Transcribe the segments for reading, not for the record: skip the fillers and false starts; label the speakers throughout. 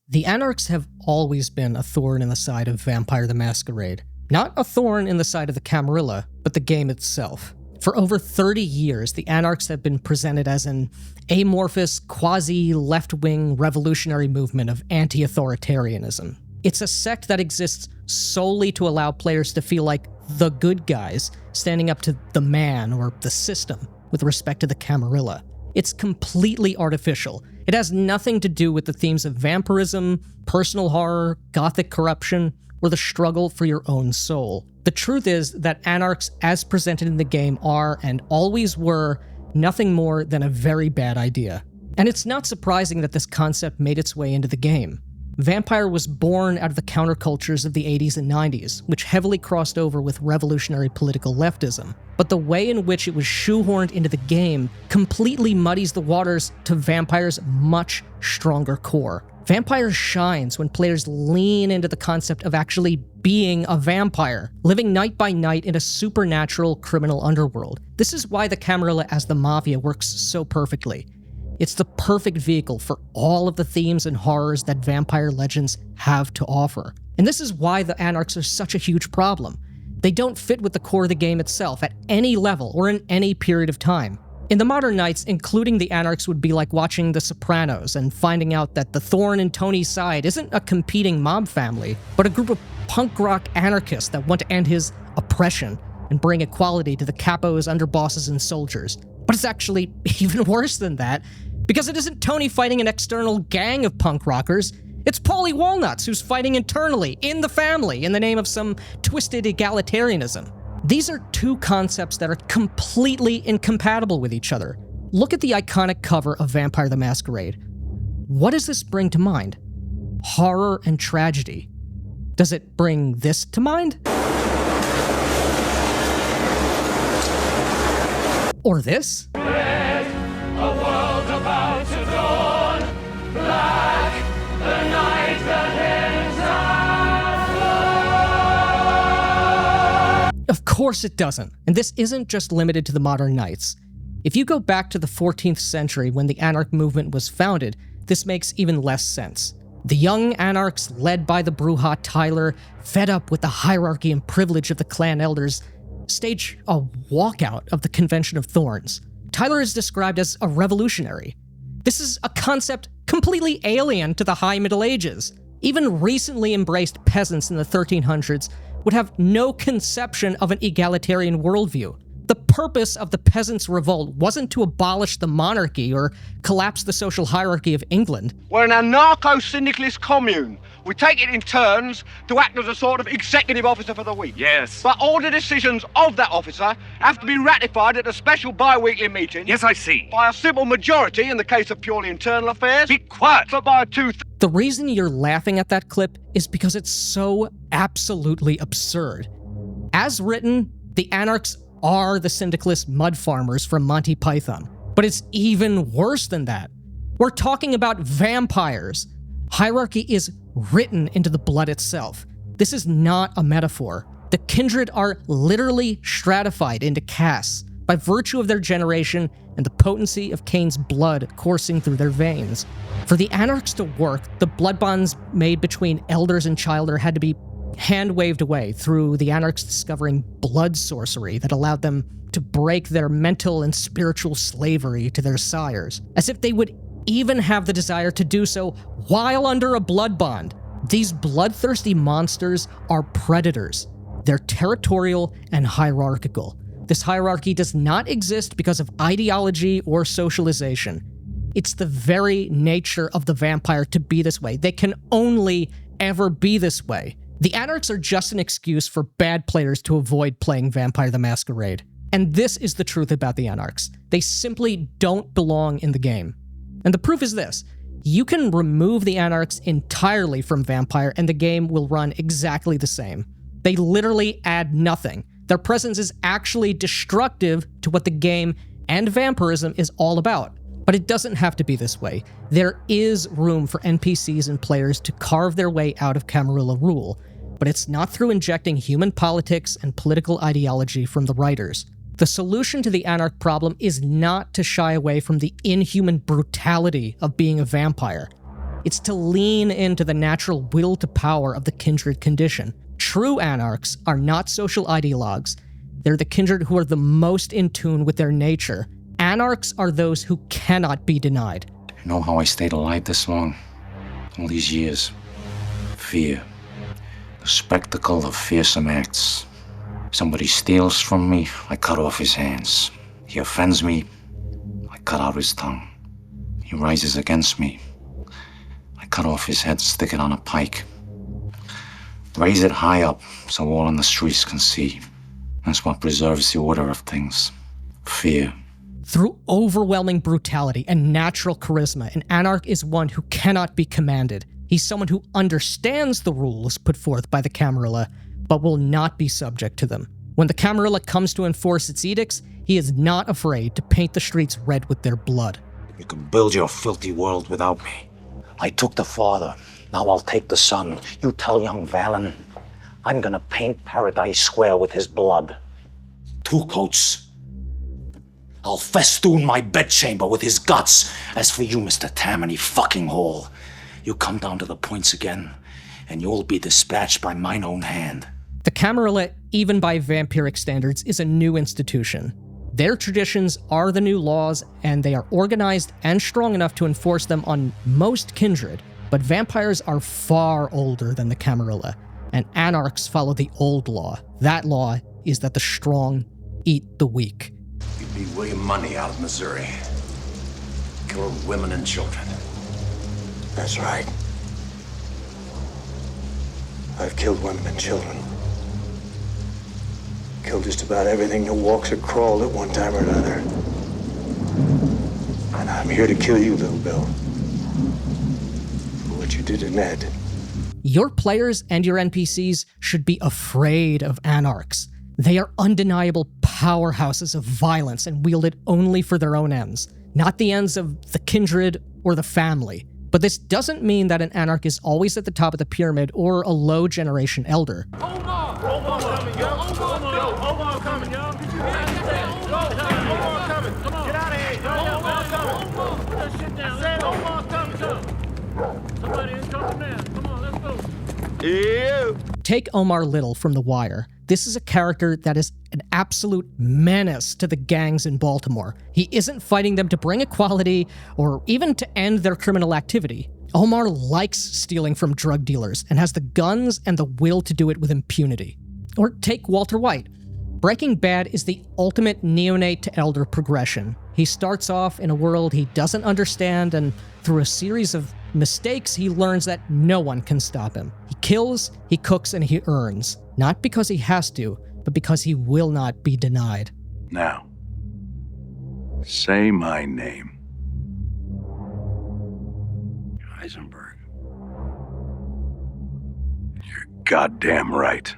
Speaker 1: The Anarchs have always been a thorn in the side of Vampire the Masquerade. Not a thorn in the side of the Camarilla, but the game itself. For over 30 years, the Anarchs have been presented as an amorphous, quasi-left-wing revolutionary movement of anti-authoritarianism. It's a sect that exists solely to allow players to feel like the good guys, standing up to the man or the system with respect to the Camarilla. It's completely artificial. It has nothing to do with the themes of vampirism, personal horror, gothic corruption, or the struggle for your own soul. The truth is that Anarchs, as presented in the game, are, and always were, nothing more than a very bad idea. And it's not surprising that this concept made its way into the game. Vampire was born out of the countercultures of the 80s and 90s, which heavily crossed over with revolutionary political leftism. But the way in which it was shoehorned into the game completely muddies the waters to Vampire's much stronger core. Vampire shines when players lean into the concept of actually being a vampire, living night by night in a supernatural criminal underworld. This is why the Camarilla as the Mafia works so perfectly. It's the perfect vehicle for all of the themes and horrors that Vampire Legends have to offer. And this is why the Anarchs are such a huge problem. They don't fit with the core of the game itself at any level or in any period of time. In the modern nights, including the Anarchs would be like watching The Sopranos and finding out that the thorn in Tony's side isn't a competing mob family, but a group of punk rock anarchists that want to end his oppression and bring equality to the capos, underbosses, and soldiers. But it's actually even worse than that, because it isn't Tony fighting an external gang of punk rockers. It's Paulie Walnuts who's fighting internally, in the family, in the name of some twisted egalitarianism. These are two concepts that are completely incompatible with each other. Look at the iconic cover of Vampire the Masquerade. What does this bring to mind? Horror and tragedy. Does it bring this to mind? Or this?
Speaker 2: Red, a world about to dawn. Black, the night that ends at dawn.
Speaker 1: Of course it doesn't. And this isn't just limited to the modern knights. If you go back to the 14th century when the Anarch movement was founded, this makes even less sense. The young Anarchs, led by the Brujah Tyler, fed up with the hierarchy and privilege of the clan elders, stage a walkout of the Convention of Thorns. Tyler is described as a revolutionary. This is a concept completely alien to the High Middle Ages. Even recently embraced peasants in the 1300s would have no conception of an egalitarian worldview. The purpose of the peasants' revolt wasn't to abolish the monarchy or collapse the social hierarchy of England.
Speaker 3: We're an anarcho-syndicalist commune. We take it in turns to act as a sort of executive officer for the week.
Speaker 2: Yes.
Speaker 3: But all the decisions of that officer have to be ratified at a special bi-weekly meeting.
Speaker 2: Yes, I see.
Speaker 3: By a simple majority in the case of purely internal affairs.
Speaker 2: Be quiet.
Speaker 3: But by a two-thirds.
Speaker 1: The reason you're laughing at that clip is because it's so absolutely absurd. As written, the Anarchs are the syndicalist mud farmers from Monty Python. But it's even worse than that. We're talking about vampires. Hierarchy is written into the blood itself. This is not a metaphor. The kindred are literally stratified into castes by virtue of their generation and the potency of Cain's blood coursing through their veins. For the Anarchs to work, the blood bonds made between elders and childer had to be hand-waved away through the Anarchs discovering blood sorcery that allowed them to break their mental and spiritual slavery to their sires, as if they would even have the desire to do so while under a blood bond. These bloodthirsty monsters are predators. They're territorial and hierarchical. This hierarchy does not exist because of ideology or socialization. It's the very nature of the vampire to be this way. They can only ever be this way. The Anarchs are just an excuse for bad players to avoid playing Vampire the Masquerade. And this is the truth about the Anarchs. They simply don't belong in the game. And the proof is this. You can remove the Anarchs entirely from Vampire and the game will run exactly the same. They literally add nothing. Their presence is actually destructive to what the game and vampirism is all about. But it doesn't have to be this way. There is room for NPCs and players to carve their way out of Camarilla rule, but it's not through injecting human politics and political ideology from the writers. The solution to the Anarch problem is not to shy away from the inhuman brutality of being a vampire. It's to lean into the natural will to power of the kindred condition. True anarchs are not social ideologues. They're the kindred who are the most in tune with their nature. Anarchs are those who cannot be denied.
Speaker 4: You know how I stayed alive this long? All these years. Fear. The spectacle of fearsome acts. Somebody steals from me, I cut off his hands. He offends me, I cut out his tongue. He rises against me, I cut off his head, stick it on a pike. Raise it high up so all on the streets can see. That's what preserves the order of things. Fear.
Speaker 1: Through overwhelming brutality and natural charisma, an anarch is one who cannot be commanded. He's someone who understands the rules put forth by the Camarilla, but will not be subject to them. When the Camarilla comes to enforce its edicts, he is not afraid to paint the streets red with their blood.
Speaker 4: You can build your filthy world without me. I took the father, now I'll take the son. You tell young Valen, I'm gonna paint Paradise Square with his blood. 2 coats. I'll festoon my bedchamber with his guts. As for you, Mr. Tammany fucking Hall, you come down to the points again, and you'll be dispatched by mine own hand.
Speaker 1: The Camarilla, even by vampiric standards, is a new institution. Their traditions are the new laws, and they are organized and strong enough to enforce them on most kindred. But vampires are far older than the Camarilla, and anarchs follow the old law. That law is that the strong eat the weak.
Speaker 5: You beat William Money out of Missouri. Killed women and children.
Speaker 6: That's right. I've killed women and children. Killed just about everything that walks or crawled at one time or another. And I'm here to kill you, little Bill. For what you did to Ned.
Speaker 1: Your players and your NPCs should be afraid of anarchs. They are undeniable powerhouses of violence and wielded only for their own ends, not the ends of the kindred or the family. But this doesn't mean that an anarch is always at the top of the pyramid or a low generation elder.
Speaker 2: Omar coming, yo. Omar coming, yo. Omar coming. Come on. Get out of here. Omar coming. Put that shit down. I said Omar coming. Somebody is coming now. Come on, let's go. Yeah.
Speaker 1: Take Omar Little from The Wire. This is a character that is an absolute menace to the gangs in Baltimore. He isn't fighting them to bring equality or even to end their criminal activity. Omar likes stealing from drug dealers and has the guns and the will to do it with impunity. Or take Walter White. Breaking Bad is the ultimate neonate to elder progression. He starts off in a world he doesn't understand, and through a series of mistakes, he learns that no one can stop him. He kills, he cooks, and he earns. Not because he has to, but because he will not be denied.
Speaker 5: Now, say my name. Heisenberg. You're goddamn right.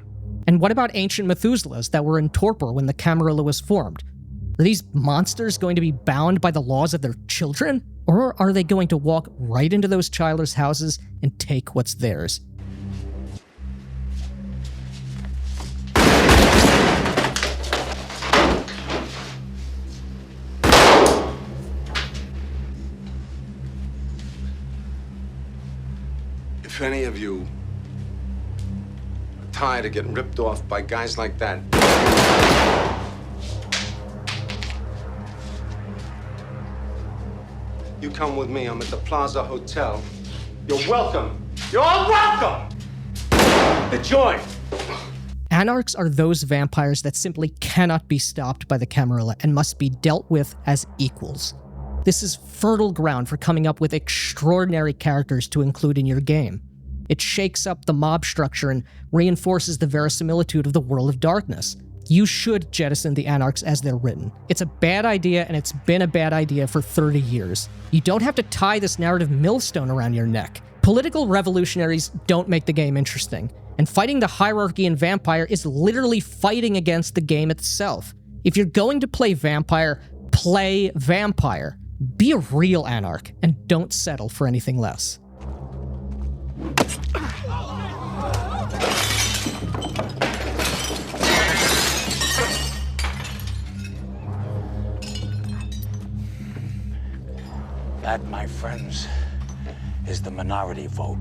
Speaker 1: And what about ancient Methuselahs that were in torpor when the Camarilla was formed? Are these monsters going to be bound by the laws of their children? Or are they going to walk right into those childless houses and take what's theirs?
Speaker 7: If any of you are tired of getting ripped off by guys like that, you come with me. I'm at the Plaza Hotel. You're welcome. You're all welcome to join.
Speaker 1: Anarchs are those vampires that simply cannot be stopped by the Camarilla and must be dealt with as equals. This is fertile ground for coming up with extraordinary characters to include in your game. It shakes up the mob structure and reinforces the verisimilitude of the world of darkness. You should jettison the Anarchs as they're written. It's a bad idea, and it's been a bad idea for 30 years. You don't have to tie this narrative millstone around your neck. Political revolutionaries don't make the game interesting, and fighting the hierarchy in Vampire is literally fighting against the game itself. If you're going to play Vampire, play Vampire. Be a real Anarch, and don't settle for anything less.
Speaker 4: That, my friends,
Speaker 8: is the minority vote.